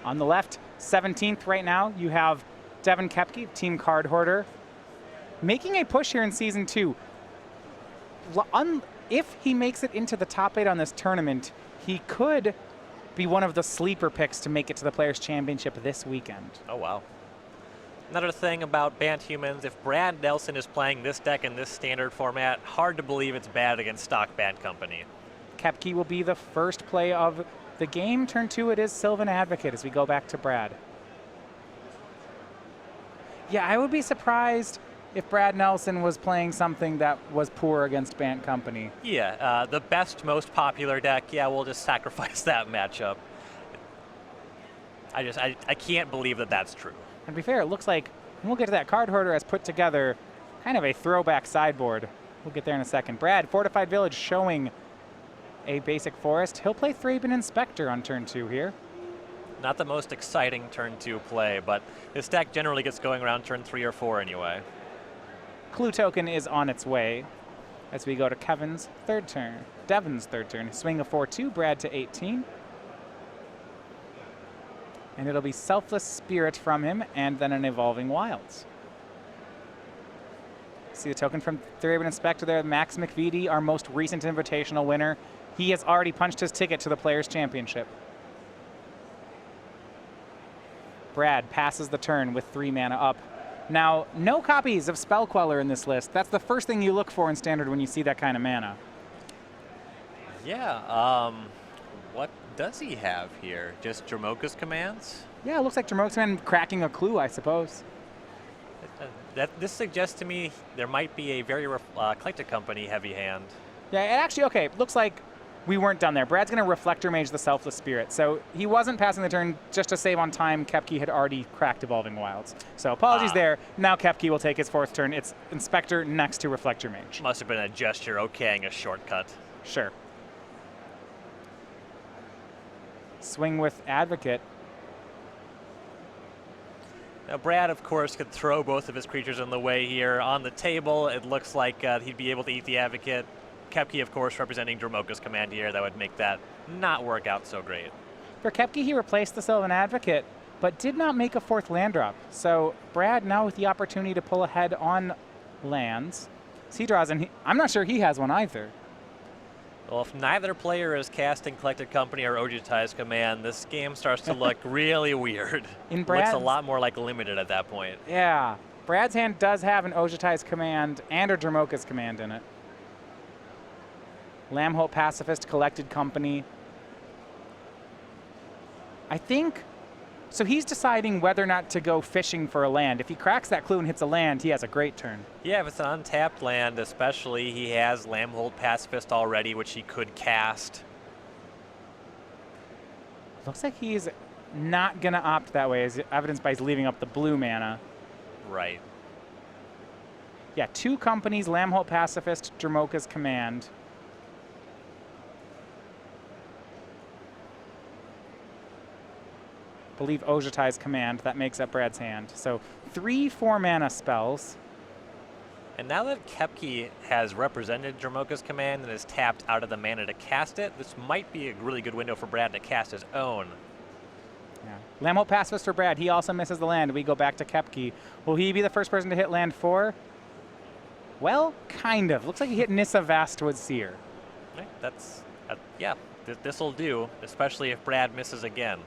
On the left, 17th right now, you have Devin Koepke, team card hoarder, making a push here in Season 2. If he makes it into the top 8 on this tournament, he could be one of the sleeper picks to make it to the Players' Championship this weekend. Oh, wow. Another thing about Banned Humans, if Brad Nelson is playing this deck in this standard format, hard to believe it's bad against stock Banned Company. Koepke will be the first play of the game. Turn 2, it is Sylvan Advocate as we go back to Brad. Yeah, I would be surprised if Brad Nelson was playing something that was poor against Banned Company. Yeah, the best, most popular deck, yeah, we'll just sacrifice that matchup. I can't believe that that's true. And to be fair, it looks like, and we'll get to that, card hoarder has put together kind of a throwback sideboard. We'll get there in a second. Brad, Fortified Village showing a basic forest. He'll play Thraben Inspector on turn 2 here. Not the most exciting turn 2 play, but this deck generally gets going around turn 3 or 4 anyway. Clue Token is on its way as we go to Devin's third turn. Swing of 4-2, Brad to 18. And it'll be Selfless Spirit from him, and then an Evolving Wilds. See the token from Thraben Inspector there, Max McVitie, our most recent invitational winner. He has already punched his ticket to the Players' Championship. Brad passes the turn with 3 mana up. Now, no copies of Spell Queller in this list. That's the first thing you look for in Standard when you see that kind of mana. Yeah, what does he have here? Just Dromoka's commands? Yeah, it looks like Dromoka's command cracking a clue, I suppose. This suggests to me there might be a very Eclectic Company heavy hand. Yeah, it actually, okay, looks like we weren't done there. Brad's going to Reflector Mage the Selfless Spirit. So he wasn't passing the turn just to save on time. Koepke had already cracked Evolving Wilds. So apologies there. Now Koepke will take his 4th turn. It's Inspector next to Reflector Mage. Must have been a gesture okaying a shortcut. Sure. Swing with Advocate. Now Brad, of course, could throw both of his creatures in the way here. On the table, it looks like he'd be able to eat the Advocate. Koepke, of course, representing Dromoka's command here. That would make that not work out so great. For Koepke, he replaced the Sylvan Advocate, but did not make a 4th land drop. So Brad now with the opportunity to pull ahead on lands. So he draws, and I'm not sure he has one either. Well, if neither player is casting Collected Company or Ojutai's command, this game starts to look really weird. It looks a lot more like limited at that point. Yeah. Brad's hand does have an Ojutai's command and a Dromoka's command in it. Lambholt Pacifist, Collected Company. I think, so he's deciding whether or not to go fishing for a land. If he cracks that clue and hits a land, he has a great turn. Yeah, if it's an untapped land, especially, he has Lambholt Pacifist already, which he could cast. Looks like he's not going to opt that way, as evidenced by his leaving up the blue mana. Right. Yeah, 2 companies, Lambholt Pacifist, Dromoka's command. Believe Ojutai's command. That makes up Brad's hand. So 3 4-mana spells. And now that Koepke has represented Dromoka's command and is tapped out of the mana to cast it, this might be a really good window for Brad to cast his own. Yeah. Lambholt Pacifist for Brad. He also misses the land. We go back to Koepke. Will he be the first person to hit land 4? Well, kind of. Looks like he hit Nissa Vastwood Seer. That's, yeah, this'll do, especially if Brad misses again.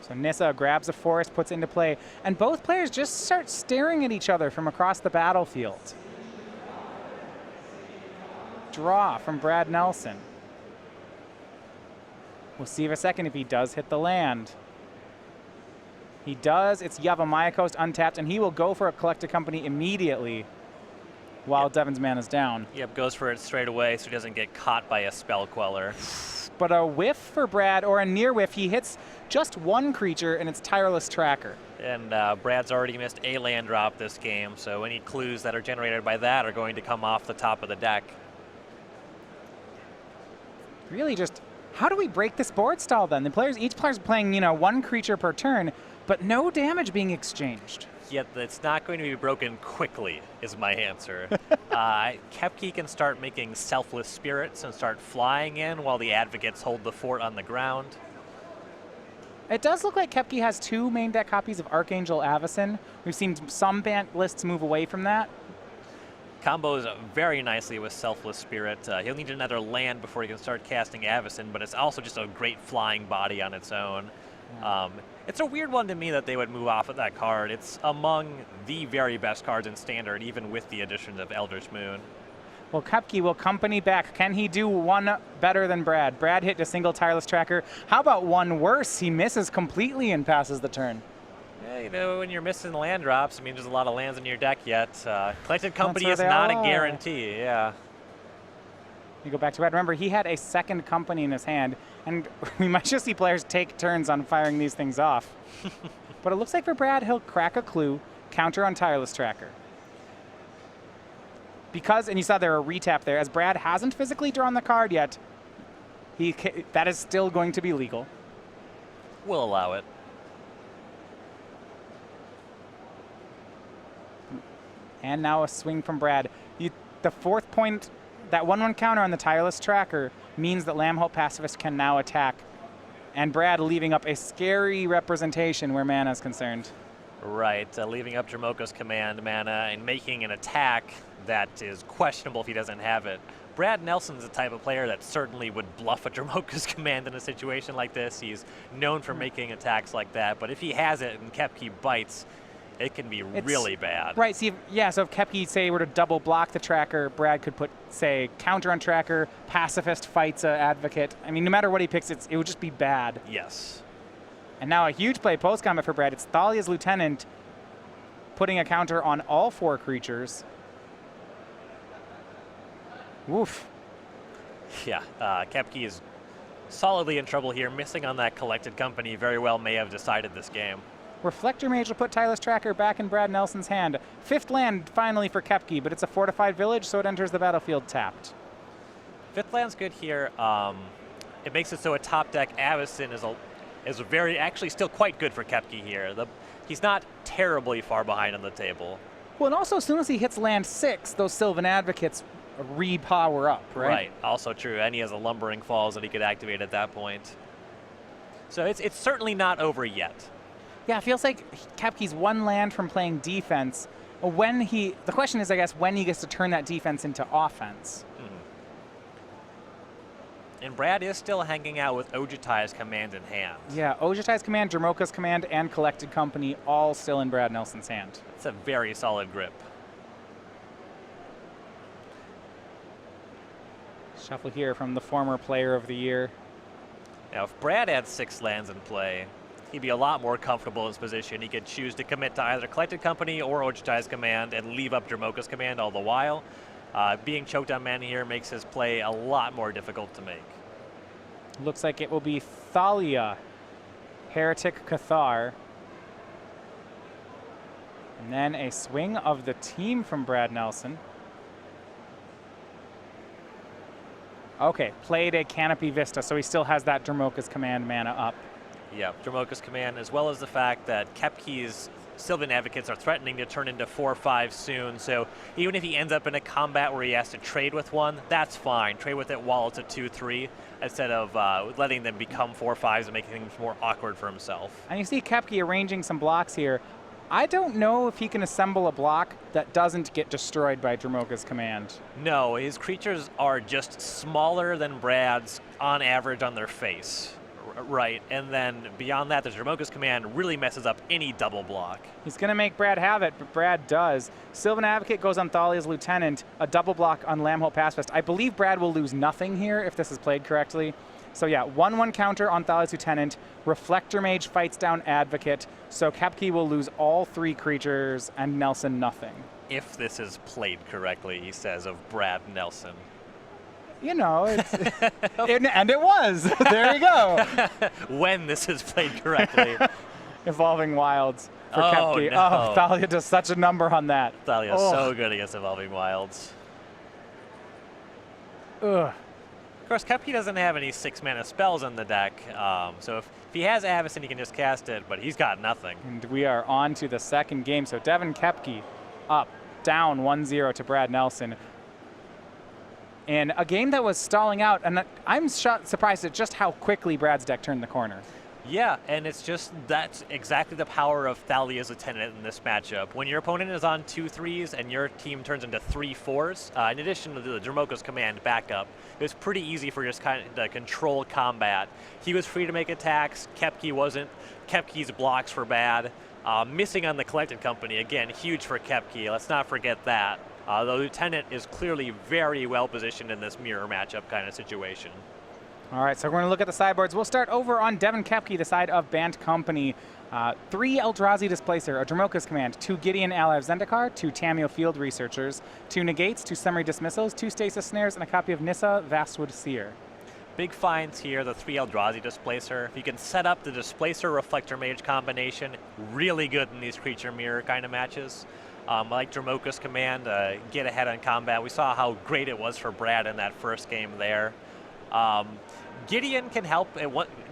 So Nissa grabs a forest, puts it into play, and both players just start staring at each other from across the battlefield. Draw from Brad Nelson. We'll see in a second if he does hit the land. He does. It's Yavimaya Coast untapped, and he will go for a Collected Company immediately while Devin's mana's down. Yep, goes for it straight away so he doesn't get caught by a Spell Queller. But a whiff for Brad, or a near whiff. He hits just 1 creature, and it's Tireless Tracker. And Brad's already missed a land drop this game, so any clues that are generated by that are going to come off the top of the deck. Really just, how do we break this board stall then? Each player's playing, 1 creature per turn, but no damage being exchanged. Yet it's not going to be broken quickly, is my answer. Koepke can start making Selfless Spirits and start flying in while the Advocates hold the fort on the ground. It does look like Koepke has 2 main deck copies of Archangel Avacyn. We've seen some lists move away from that. Combos very nicely with Selfless Spirit. He'll need another land before he can start casting Avacyn, but it's also just a great flying body on its own. Yeah. It's a weird one to me that they would move off of that card. It's among the very best cards in Standard, even with the addition of Eldritch Moon. Well, Koepke will company back. Can he do one better than Brad? Brad hit a single Tireless Tracker. How about one worse? He misses completely and passes the turn. Yeah, you know, when you're missing land drops, I mean, there's a lot of lands in your deck yet. Collected Company is not a guarantee, yeah. You go back to Brad. Remember, he had a second company in his hand, and we might just see players take turns on firing these things off. But it looks like for Brad, he'll crack a clue, counter on Tireless Tracker. Because, and you saw there a retap there, as Brad hasn't physically drawn the card yet, that is still going to be legal. We'll allow it. And now a swing from Brad. The 4th point, that 1/1 counter on the Tireless Tracker means that Lambholt Pacifist can now attack. And Brad leaving up a scary representation where mana is concerned. Right, leaving up Dromoka's command mana and making an attack that is questionable if he doesn't have it. Brad Nelson's the type of player that certainly would bluff a Dromoka's command in a situation like this. He's known for making attacks like that, but if he has it and Koepke bites, it can be really bad. Right, see, so if Koepke, say, were to double block the tracker, Brad could put, say, counter on tracker, pacifist fights a advocate. I mean, no matter what he picks, it would just be bad. Yes. And now a huge play post-combat for Brad. It's Thalia's Lieutenant putting a counter on all 4 creatures. Woof. Yeah, Koepke is solidly in trouble here. Missing on that Collected Company very well may have decided this game. Reflector Mage will put Tireless Tracker back in Brad Nelson's hand. 5th land finally for Koepke, but it's a fortified village, so it enters the battlefield tapped. 5th land's good here. It makes it so a top deck Avacyn is very, actually still quite good for Koepke here. He's not terribly far behind on the table. Well, and also as soon as he hits land 6, those Sylvan Advocates re-power up, right? Right, also true. And he has a Lumbering Falls that he could activate at that point. So it's certainly not over yet. Yeah, it feels like Koepke's 1 land from playing defense. The question is, I guess, when he gets to turn that defense into offense. And Brad is still hanging out with Ojutai's command in hand. Yeah, Ojutai's command, Dromoka's command, and Collected Company all still in Brad Nelson's hand. It's a very solid grip. Shuffle here from the former Player of the Year. Now, if Brad had 6 lands in play, he'd be a lot more comfortable in his position. He could choose to commit to either Collected Company or Ojutai's command and leave up Dromoka's command all the while. Being choked on mana here makes his play a lot more difficult to make. Looks like it will be Thalia, Heretic Cathar. And then a swing of the team from Brad Nelson. Okay, played a Canopy Vista, so he still has that Dromoka's command mana up. Yeah, Dromoka's command, as well as the fact that Koepke's Sylvan Advocates are threatening to turn into 4/5 soon, so even if he ends up in a combat where he has to trade with one, that's fine. Trade with it while it's a 2/3, instead of letting them become 4/5s and making things more awkward for himself. And you see Koepke arranging some blocks here. I don't know if he can assemble a block that doesn't get destroyed by Dromoka's command. No, his creatures are just smaller than Brad's on average on their face. Right, and then beyond that, the Dromoka's command really messes up any double block. He's going to make Brad have it, but Brad does. Sylvan Advocate goes on Thalia's Lieutenant, a double block on Lambholt Pacifist. I believe Brad will lose nothing here if this is played correctly. So yeah, 1/1 counter on Thalia's Lieutenant. Reflector Mage fights down Advocate, so Koepke will lose all 3 creatures and Nelson nothing. If this is played correctly, he says of Brad Nelson. You know, it's, and it was. There you go. When this is played correctly. Evolving Wilds for Oh, Koepke. no. Oh, Thalia does such a number on that. Thalia's so good against Evolving Wilds. Ugh. Of course, Koepke doesn't have any 6-mana spells in the deck, so if he has Avacyn, he can just cast it, but he's got nothing. And we are on to the second game. So Devin Koepke up, down 1-0 to Brad Nelson. In a game that was stalling out, and I'm surprised at just how quickly Brad's deck turned the corner. Yeah, and that's exactly the power of Thalia's Lieutenant in this matchup. When your opponent is on 2-3s and your team turns into 3-4s, in addition to the Dromoka's command backup, it was pretty easy for just kind of control combat. He was free to make attacks, Koepke wasn't. Koepke's blocks were bad. Missing on the Collected Company, again, huge for Koepke, let's not forget that. The Lieutenant is clearly very well positioned in this mirror matchup kind of situation. All right, so we're going to look at the sideboards. We'll start over on Devin Koepke, the side of Band Company. 3 Eldrazi Displacer, a Dromoka's Command, 2 Gideon Alav Zendikar, 2 Tameo Field Researchers, 2 Negates, 2 Summary Dismissals, 2 Stasis Snares, and a copy of Nissa Vastwood Seer. Big finds here, the 3 Eldrazi Displacer. If you can set up the Displacer Reflector Mage combination, really good in these creature mirror kind of matches. Like Dromoka's Command, get ahead on combat. We saw how great it was for Brad in that first game there. Gideon can help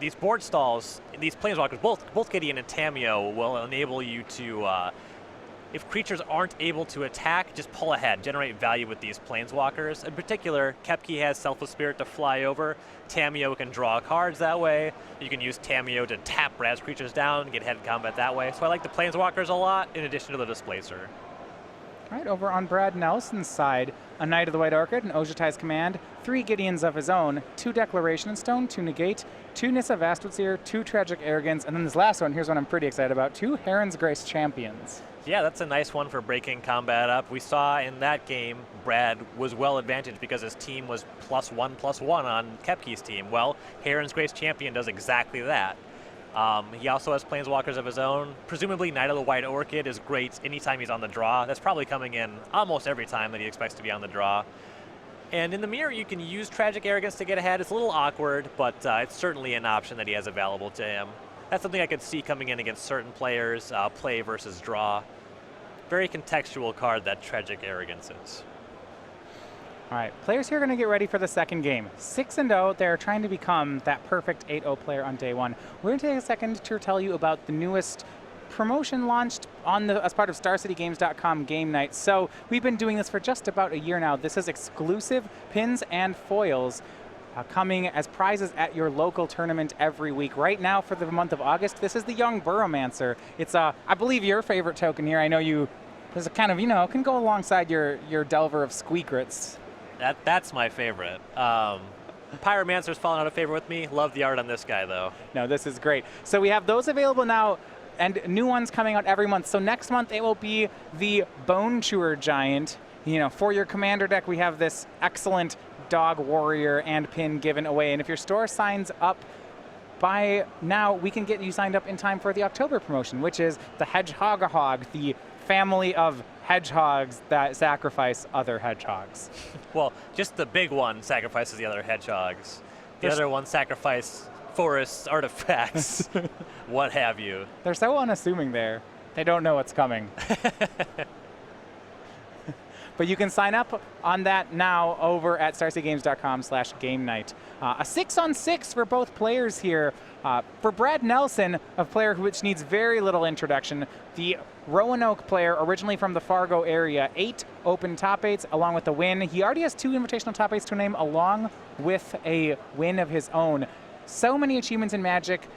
these board stalls, these planeswalkers, both Gideon and Tameo will enable you to, if creatures aren't able to attack, just pull ahead, generate value with these planeswalkers. In particular, Koepke has Selfless Spirit to fly over. Tameo can draw cards that way. You can use Tameo to tap Brad's creatures down, get head in combat that way. So I like the planeswalkers a lot, in addition to the Displacer. All right, over on Brad Nelson's side, a Knight of the White Orchid, an Ojutai's Command, 3 Gideons of his own, 2 Declaration Stone, 2 Negate, 2 Nissa Vastwood Seer, 2 Tragic Arrogance, and then this last one, here's what I'm pretty excited about, 2 Heron's Grace Champions. Yeah, that's a nice one for breaking combat up. We saw in that game, Brad was well advantaged because his team was +1/+1 on Koepke's team. Well, Heron's Grace Champion does exactly that. He also has planeswalkers of his own. Presumably, Knight of the White Orchid is great anytime he's on the draw. That's probably coming in almost every time that he expects to be on the draw. And in the mirror, you can use Tragic Arrogance to get ahead. It's a little awkward, but it's certainly an option that he has available to him. That's something I could see coming in against certain players, play versus draw. Very contextual card that Tragic Arrogance is. All right, players here are going to get ready for the second game. 6-0, they're trying to become that perfect 8-0 player on day one. We're going to take a second to tell you about the newest promotion launched as part of StarCityGames.com Game Night. So we've been doing this for just about a year now. This is exclusive pins and foils coming as prizes at your local tournament every week. Right now for the month of August, this is the Young Burrowmancer. It's, I believe, your favorite token here. I know there's a kind of, can go alongside your Delver of Squeakrits. That's my favorite. Pyromancer's fallen out of favor with me. Love the art on this guy, though. No, this is great. So we have those available now, and new ones coming out every month. So next month it will be the Bone Chewer Giant. For your commander deck, we have this excellent Dog Warrior and pin given away. And if your store signs up by now, we can get you signed up in time for the October promotion, which is the Hedgehog, the family of hedgehogs that sacrifice other hedgehogs. Well, just the big one sacrifices the other hedgehogs. The other one sacrifice forests, artifacts, what have you. They're so unassuming there. They don't know what's coming. But you can sign up on that now over at StarCityGames.com/Game Night. A 6-on-6 for both players here. For Brad Nelson, a player which needs very little introduction, the Roanoke player, originally from the Fargo area, 8 open top 8s along with the win. He already has 2 invitational top 8s to name along with a win of his own. So many achievements in Magic.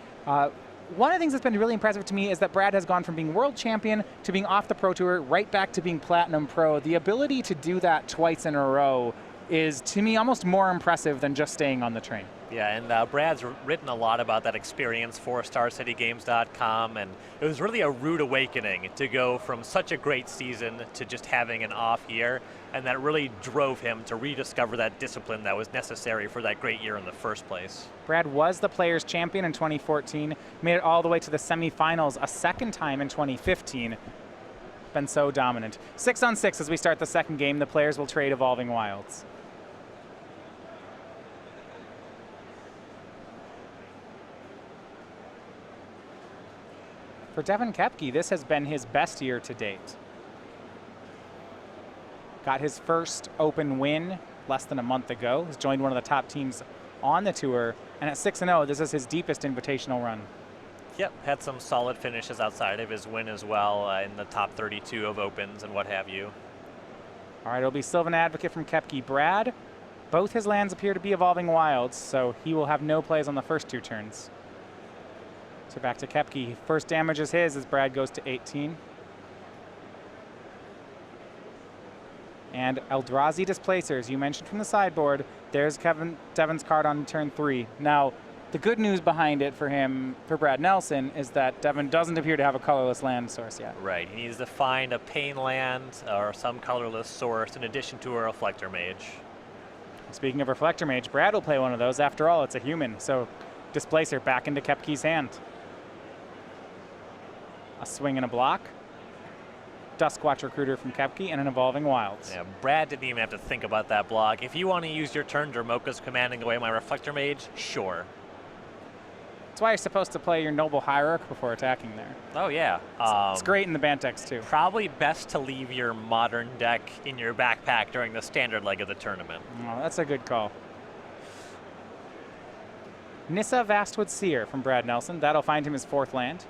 One of the things that's been really impressive to me is that Brad has gone from being world champion to being off the Pro Tour right back to being Platinum Pro. The ability to do that twice in a row is, to me, almost more impressive than just staying on the train. Yeah, and Brad's written a lot about that experience for StarCityGames.com, and it was really a rude awakening to go from such a great season to just having an off year, and that really drove him to rediscover that discipline that was necessary for that great year in the first place. Brad was the Players' Champion in 2014, made it all the way to the semifinals a second time in 2015. Been so dominant. 6-on-6 as we start the second game. The players will trade Evolving Wilds. For Devin Koepke, this has been his best year to date. Got his first open win less than a month ago. He's joined one of the top teams on the tour. And at 6-0, this is his deepest invitational run. Yep, had some solid finishes outside of his win as well in the top 32 of opens and what have you. All right, it'll be Sylvan Advocate from Koepke. Brad, both his lands appear to be Evolving Wilds, so he will have no plays on the first 2 turns. So back to Koepke. First damage is his as Brad goes to 18. And Eldrazi Displacers, you mentioned from the sideboard. There's Devin's card on turn 3. Now, the good news behind it for him, for Brad Nelson, is that Devin doesn't appear to have a colorless land source yet. Right, he needs to find a Pain land or some colorless source in addition to a Reflector Mage. Speaking of Reflector Mage, Brad will play one of those. After all, it's a human, so Displacer back into Koepke's hand. A swing and a block. Duskwatch Recruiter from Koepke and an Evolving Wilds. Yeah, Brad didn't even have to think about that block. If you want to use your turn Dromoka's commanding away my Reflector Mage, sure. That's why you're supposed to play your Noble Hierarch before attacking there. Oh, yeah. It's great in the Bantex, too. Probably best to leave your Modern deck in your backpack during the standard leg of the tournament. Oh, that's a good call. Nissa Vastwood Seer from Brad Nelson. That'll find him his 4th land.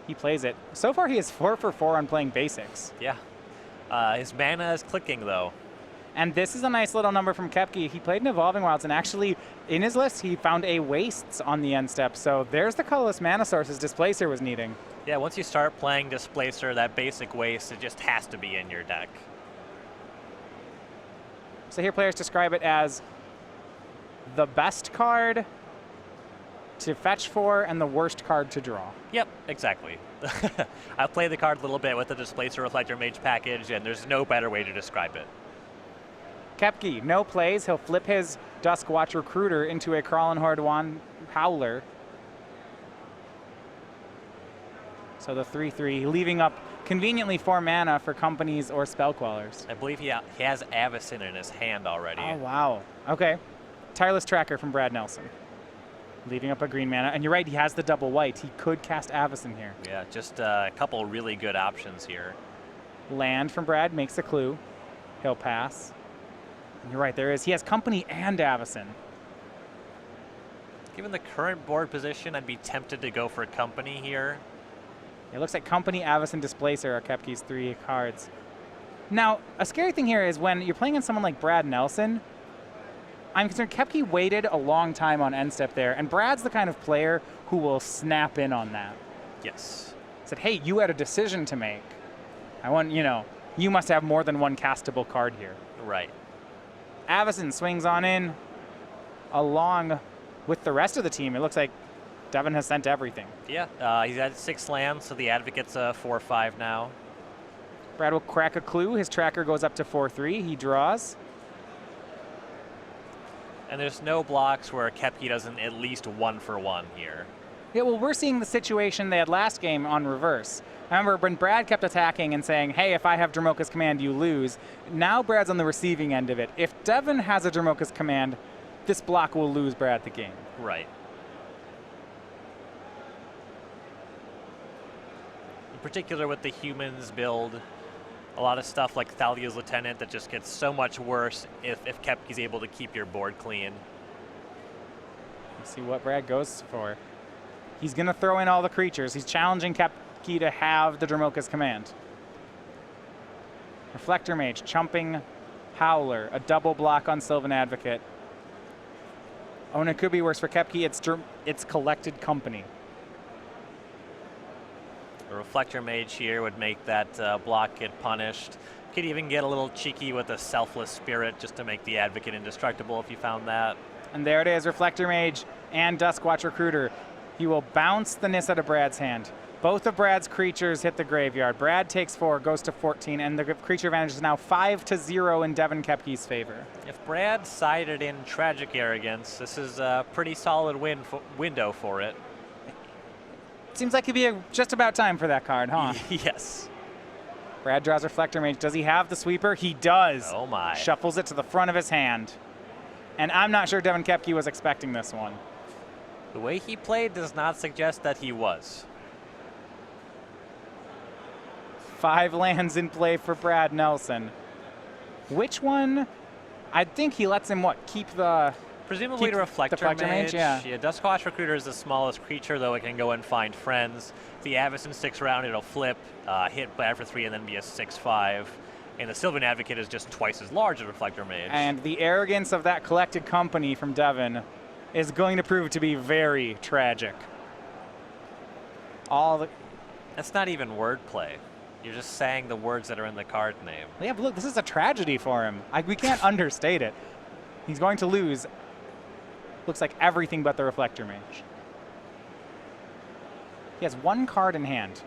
He plays it. So far, he is 4 for 4 on playing basics. Yeah. His mana is clicking, though. And this is a nice little number from Koepke. He played an Evolving Wilds, and actually, in his list, he found a Wastes on the end step. So there's the colorless mana source his Displacer was needing. Yeah, once you start playing Displacer, that basic Waste, it just has to be in your deck. So here players describe it as the best card to fetch for and the worst card to draw. Yep, exactly. I played the card a little bit with the Displacer Reflector Mage package, and there's no better way to describe it. Koepke, no plays. He'll flip his Duskwatch Recruiter into a Crawling Horde Howler. So the 3/3, leaving up conveniently 4 mana for companies or Spellquellers. I believe he has Avacyn in his hand already. Oh, wow. Okay. Tireless Tracker from Brad Nelson. Leaving up a green mana. And you're right, he has the double white. He could cast Avacyn here. Yeah, just a couple really good options here. Land from Brad makes a clue. He'll pass. And you're right, there is. He has Company and Avacyn. Given the current board position, I'd be tempted to go for Company here. It looks like Company, Avacyn, Displacer are Koepke's 3 cards. Now, a scary thing here is when you're playing on someone like Brad Nelson, I'm concerned Koepke waited a long time on end step there, and Brad's the kind of player who will snap in on that. Yes. Said, hey, you had a decision to make. I want, you must have more than one castable card here. Right. Avacyn swings on in along with the rest of the team. It looks like Devin has sent everything. Yeah, he's at 6 lands, so the Advocate's 4/5 now. Brad will crack a clue. His tracker goes up to 4/3. He draws. And there's no blocks where Koepke doesn't at least 1 for 1 here. Yeah, well, we're seeing the situation they had last game on reverse. I remember when Brad kept attacking and saying, hey, if I have Dromoka's Command, you lose. Now Brad's on the receiving end of it. If Devin has a Dromoka's Command, this block will lose Brad the game. Right. In particular with the humans build, a lot of stuff like Thalia's Lieutenant that just gets so much worse if Koepke's able to keep your board clean. Let's see what Brad goes for. He's going to throw in all the creatures. He's challenging Koepke to have the Dromoka's Command. Reflector Mage, Chumping Howler, a double block on Sylvan Advocate. Oh, and it could be worse for Koepke. It's Collected Company. A Reflector Mage here would make that block get punished. Could even get a little cheeky with a Selfless Spirit just to make the Advocate indestructible if you found that. And there it is, Reflector Mage and Duskwatch Recruiter. He will bounce the Nissa to Brad's hand. Both of Brad's creatures hit the graveyard. Brad takes 4, goes to 14, and the creature advantage is now 5-0 in Devin Koepke's favor. If Brad sided in Tragic Arrogance, this is a pretty solid window for it. Seems like it'd be just about time for that card, huh? Yes. Brad draws Reflector Mage. Does he have the sweeper? He does. Oh my. Shuffles it to the front of his hand. And I'm not sure Devin Koepke was expecting this one. The way he played does not suggest that he was. 5 lands in play for Brad Nelson. Which one? I think he lets him, keep the... Presumably the Reflector Mage. Yeah. Duskwatch Recruiter is the smallest creature, though it can go and find friends. If the Avacyn sticks around, it'll flip, hit Brad for 3, and then be a 6/5. And the Sylvan Advocate is just twice as large as Reflector Mage. And the arrogance of that Collected Company from Devin is going to prove to be very tragic. All the That's not even wordplay. You're just saying the words that are in the card name. yeah, but look, this is a tragedy for him. We can't understate it. He's going to lose. Looks like everything but the Reflector Mage. He has one card in hand.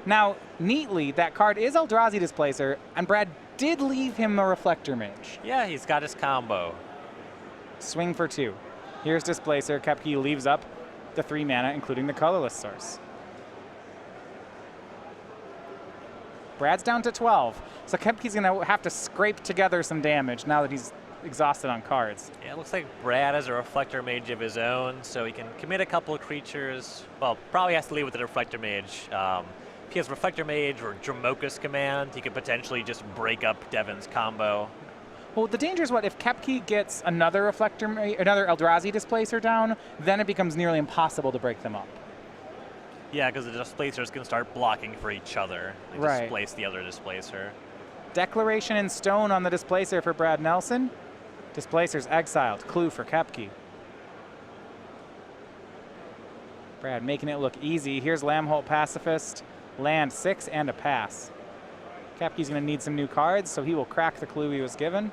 Now, neatly, that card is Eldrazi Displacer, and Brad did leave him a Reflector Mage. Yeah, he's got his combo. Swing for 2. Here's Displacer. Koepke leaves up the 3 mana, including the colorless source. Brad's down to 12. So Koepke's going to have to scrape together some damage now that he's exhausted on cards. Yeah, it looks like Brad has a Reflector Mage of his own, so he can commit a couple of creatures. Well, probably has to leave with the Reflector Mage. If he has Reflector Mage or Dromoka's Command, he could potentially just break up Devin's combo. Well, the danger is what if Koepke gets another another Eldrazi Displacer down, then it becomes nearly impossible to break them up. Yeah, because the Displacers can start blocking for each other. They Right. displace the other Displacer. Declaration in stone on the Displacer for Brad Nelson. Displacer's exiled. Clue for Koepke. Brad making it look easy. Here's Lambholt Pacifist. Land 6 and a pass. Koepke's going to need some new cards, so he will crack the clue he was given.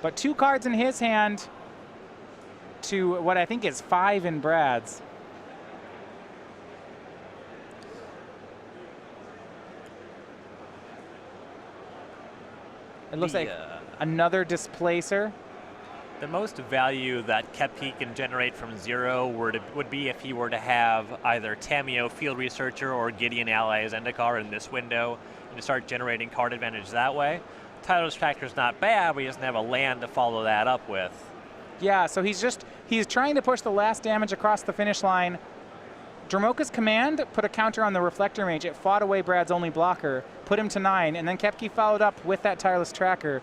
But 2 cards in his hand to what I think is 5 in Brad's. It looks like another Displacer. The most value that Koepke can generate from 0 would be if he were to have either Tamiyo Field Researcher or Gideon Ally Zendikar in this window and to start generating card advantage that way. Tyler's Tractor's not bad, but he doesn't have a land to follow that up with. Yeah, so he's trying to push the last damage across the finish line. Dromoka's Command put a counter on the Reflector Mage. It fought away Brad's only blocker, put him to 9, and then Koepke followed up with that Tireless Tracker.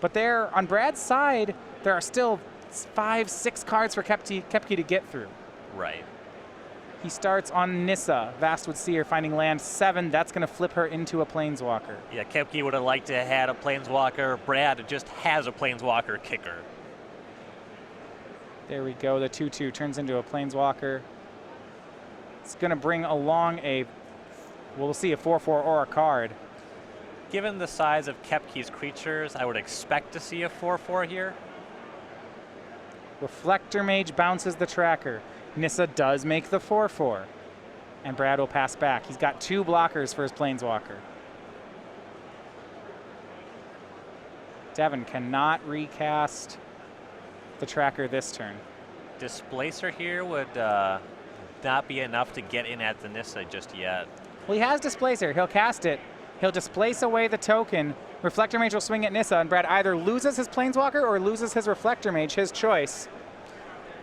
But there, on Brad's side, there are still 5, 6 cards for Koepke to get through. Right. He starts on Nissa, Vastwood Seer, finding land 7. That's going to flip her into a Planeswalker. Yeah, Koepke would have liked to have had a Planeswalker. Brad just has a Planeswalker kicker. There we go. The 2/2 turns into a Planeswalker. It's going to bring along we'll see a 4/4 Aura card. Given the size of Koepke's creatures, I would expect to see a 4/4 here. Reflector Mage bounces the tracker. Nissa does make the 4/4. And Brad will pass back. He's got 2 blockers for his Planeswalker. Devin cannot recast the tracker this turn. Displacer here would not be enough to get in at the Nissa just yet. Well, he has Displacer. He'll cast it. He'll displace away the token. Reflector Mage will swing at Nissa, and Brad either loses his Planeswalker or loses his Reflector Mage, his choice.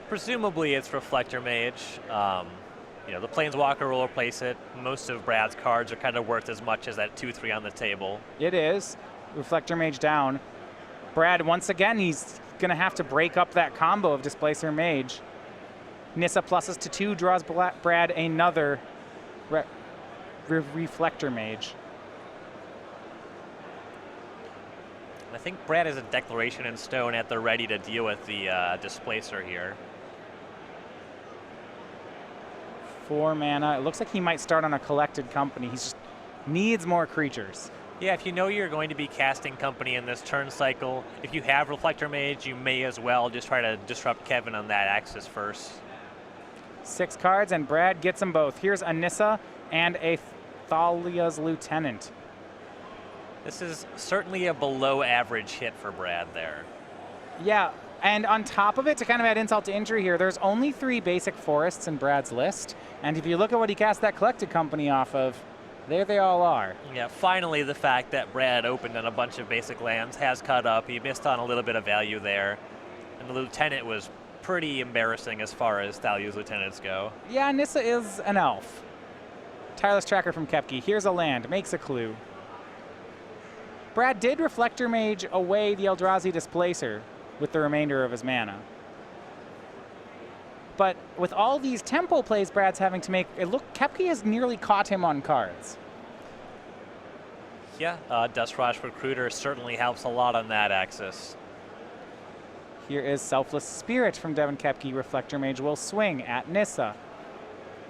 Presumably it's Reflector Mage. The Planeswalker will replace it. Most of Brad's cards are kind of worth as much as that 2/3 on the table. It is. Reflector Mage down. Brad, once again, he's going to have to break up that combo of Displacer Mage. Nissa pluses to 2 draws Brad another Reflector Mage. I think Brad has a Declaration in Stone at the ready to deal with the Displacer here. 4 mana. It looks like he might start on a Collected Company. He just needs more creatures. Yeah, if you know you're going to be casting Company in this turn cycle, if you have Reflector Mage, you may as well just try to disrupt Kevin on that axis first. 6 cards, and Brad gets them both. Here's a Nissa and a Thalia's Lieutenant. This is certainly a below average hit for Brad there. Yeah, and on top of it, to kind of add insult to injury here, there's only 3 basic forests in Brad's list. And if you look at what he cast that Collected Company off of, there they all are. Yeah, finally the fact that Brad opened on a bunch of basic lands has caught up. He missed on a little bit of value there. And the Lieutenant was pretty embarrassing as far as Thalia's Lieutenants go. Yeah, Nissa is an elf. Tireless Tracker from Koepke. Here's a land, makes a clue. Brad did Reflector Mage away the Eldrazi Displacer with the remainder of his mana. But with all these tempo plays Brad's having to make, Koepke has nearly caught him on cards. Yeah, Dustrush Recruiter certainly helps a lot on that axis. Here is Selfless Spirit from Devin Koepke. Reflector Mage will swing at Nissa.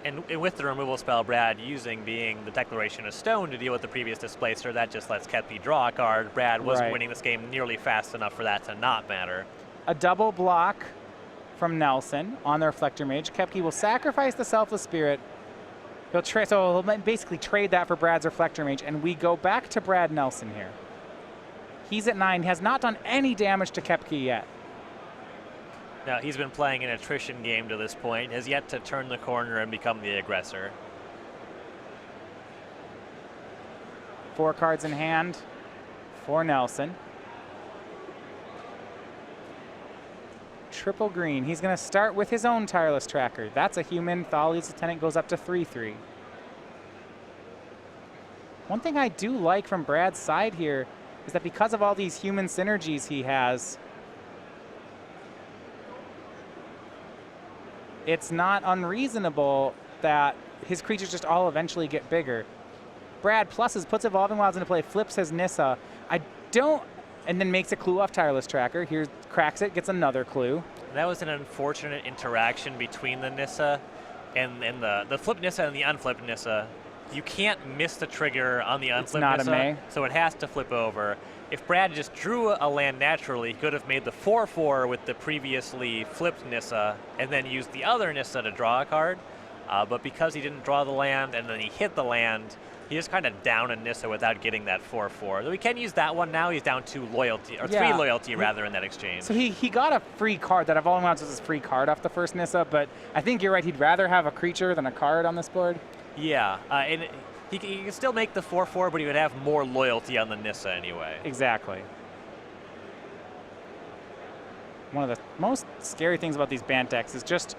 And with the removal spell, Brad using being the Declaration of Stone to deal with the previous Displacer, that just lets Koepke draw a card. Brad wasn't winning this game nearly fast enough for that to not matter. A double block from Nelson on the Reflector Mage. Koepke will sacrifice the Selfless Spirit. So he'll basically trade that for Brad's Reflector Mage, and we go back to Brad Nelson here. He's at 9. He has not done any damage to Koepke yet. Now, he's been playing an attrition game to this point, has yet to turn the corner and become the aggressor. 4 cards in hand for Nelson. Triple green. He's going to start with his own Tireless Tracker. That's a human. Thalia's Lieutenant goes up to 3/3. One thing I do like from Brad's side here is that because of all these human synergies he has, it's not unreasonable that his creatures just all eventually get bigger. Brad pluses, puts Evolving Wilds into play, flips his Nissa. And then makes a clue off Tireless Tracker. Here, cracks it, gets another clue. That was an unfortunate interaction between the Nissa and the flipped Nissa and the unflipped Nissa. You can't miss the trigger on the unflipped Nissa, so it has to flip over. If Brad just drew a land naturally, he could have made the 4/4 with the previously flipped Nissa and then used the other Nissa to draw a card. But because he didn't draw the land and then he hit the land, he just kind of down a Nissa without getting that 4/4. Though he can use that one now. He's down 2 loyalty, or 3 loyalty rather, in that exchange. So he got a free card. That Evolving Wilds was his free card off the first Nissa, but I think you're right. He'd rather have a creature than a card on this board. Yeah, and he can still make the 4/4, but he would have more loyalty on the Nissa anyway. Exactly. One of the most scary things about these Bant decks is just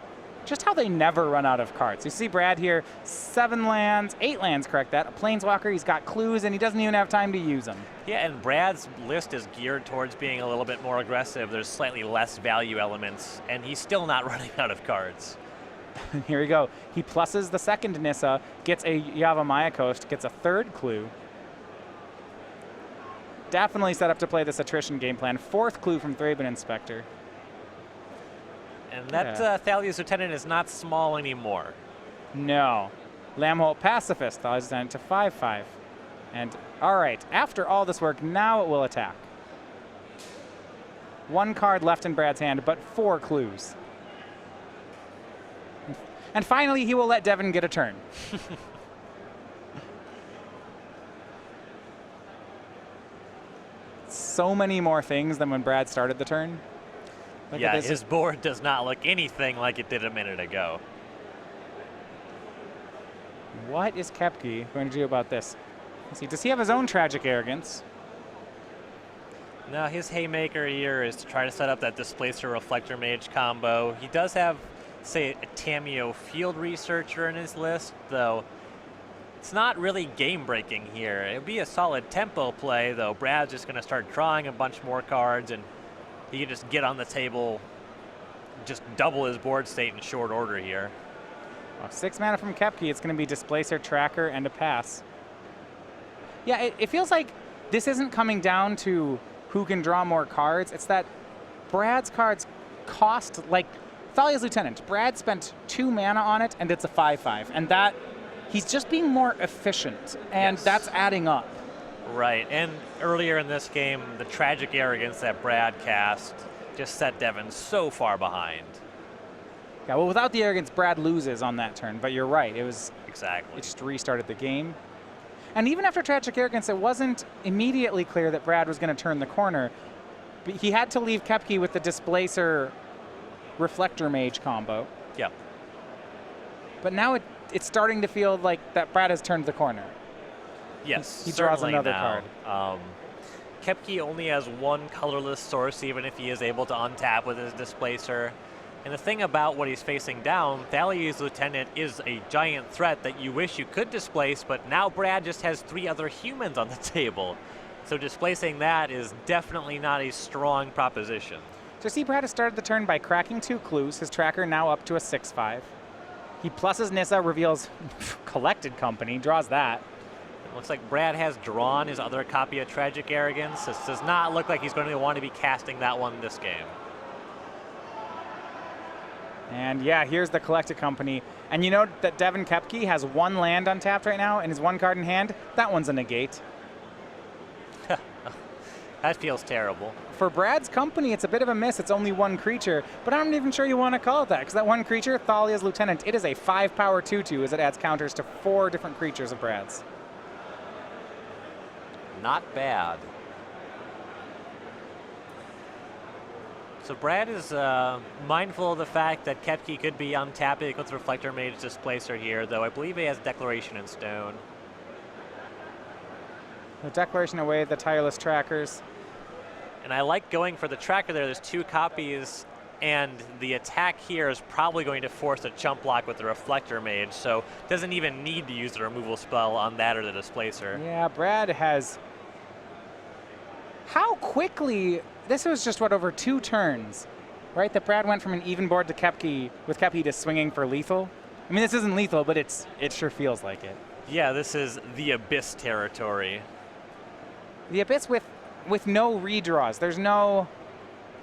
how they never run out of cards. You see Brad here, 7 lands, 8 lands, correct that. A Planeswalker, he's got clues, and he doesn't even have time to use them. Yeah, and Brad's list is geared towards being a little bit more aggressive. There's slightly less value elements, and he's still not running out of cards. Here we go. He pluses the second Nissa, gets a Yavimaya Coast, gets a 3rd clue. Definitely set up to play this attrition game plan. 4th clue from Thraben Inspector. And that Thalia's Lieutenant is not small anymore. No. Lambholt Pacifist, Thalia's Lieutenant to 5/5. And all right, after all this work, now it will attack. 1 card left in Brad's hand, but 4 clues. And finally, he will let Devin get a turn. So many more things than when Brad started the turn. Yeah, his board does not look anything like it did a minute ago. What is Koepke going to do about this? Let's see, does he have his own Tragic Arrogance? No, his haymaker here is to try to set up that Displacer Reflector Mage combo. He does have, say, a Tamiyo Field Researcher in his list, though it's not really game-breaking here. It would be a solid tempo play, though. Brad's just going to start drawing a bunch more cards, and he can just get on the table, just double his board state in short order here. Well, 6 mana from Koepke. It's going to be Displacer, Tracker, and a pass. Yeah, it feels like this isn't coming down to who can draw more cards. It's that Brad's cards cost, like Thalia's Lieutenant. Brad spent 2 mana on it, and it's a 5/5. And that, he's just being more efficient, and that's adding up. Right, and earlier in this game, the Tragic Arrogance that Brad cast just set Devin so far behind. Yeah, well, without the Arrogance, Brad loses on that turn, but you're right. It was exactly. It just restarted the game. And even after Tragic Arrogance, it wasn't immediately clear that Brad was going to turn the corner. But he had to leave Koepke with the Displacer Reflector Mage combo. Yeah. But now it's starting to feel like that Brad has turned the corner. Yes, he draws another card. Koepke only has 1 colorless source, even if he is able to untap with his Displacer. And the thing about what he's facing down, Thalia's Lieutenant is a giant threat that you wish you could displace, but now Brad just has 3 other humans on the table. So displacing that is definitely not a strong proposition. So see, Brad has started the turn by cracking 2 clues, his Tracker now up to a 6/5. He pluses Nissa, reveals Collected Company, draws that. Looks like Brad has drawn his other copy of Tragic Arrogance. This does not look like he's going to want to be casting that one this game. And yeah, here's the Collected Company. And you know that Devin Koepke has 1 land untapped right now and his 1 card in hand? That one's a negate. That feels terrible. For Brad's Company, it's a bit of a miss. It's only 1 creature, but I'm not even sure you want to call it that, because that 1 creature, Thalia's Lieutenant, it is a 5-power 2/2 as it adds counters to 4 different creatures of Brad's. Not bad. So Brad is mindful of the fact that Koepke could be untapping with Reflector Mage Displacer here, though I believe he has Declaration in Stone. The Declaration away the Tireless Trackers. And I like going for the tracker there. There's 2 copies, and the attack here is probably going to force a chump block with the Reflector Mage, so doesn't even need to use the removal spell on that or the Displacer. Yeah, Brad has... How quickly... This was just, what, over 2 turns, right? That Brad went from an even board to Koepke, with Koepke just swinging for lethal. I mean, this isn't lethal, but it sure feels like it. Yeah, this is the Abyss territory. The Abyss with no redraws. There's no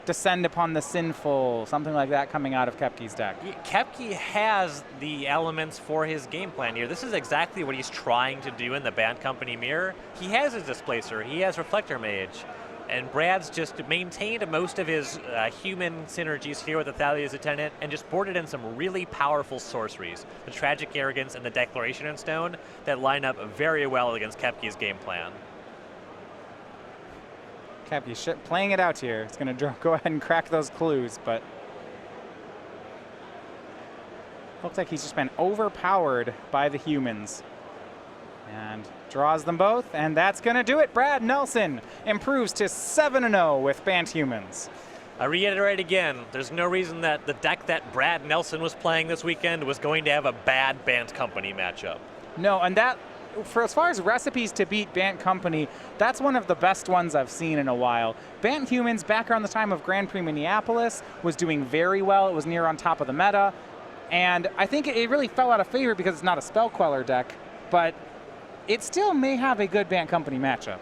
Descend Upon the Sinful, something like that coming out of Koepke's deck. Koepke has the elements for his game plan here. This is exactly what he's trying to do in the Band Company mirror. He has his Displacer, he has Reflector Mage, and Brad's just maintained most of his human synergies here with the Thalia's Lieutenant and just boarded in some really powerful sorceries, the Tragic Arrogance and the Declaration in Stone, that line up very well against Koepke's game plan. Koepke playing it out here. It's going to go ahead and crack those clues, but looks like he's just been overpowered by the humans. And draws them both, and that's going to do it. Brad Nelson improves to 7-0 with Bant Humans. I reiterate again, there's no reason that the deck that Brad Nelson was playing this weekend was going to have a bad Bant Company matchup. No, and that, for as far as recipes to beat Bant Company, that's one of the best ones I've seen in a while. Bant Humans, back around the time of Grand Prix Minneapolis, was doing very well. It was near on top of the meta, and I think it really fell out of favor because it's not a Spell Queller deck, but it still may have a good Bant Company matchup.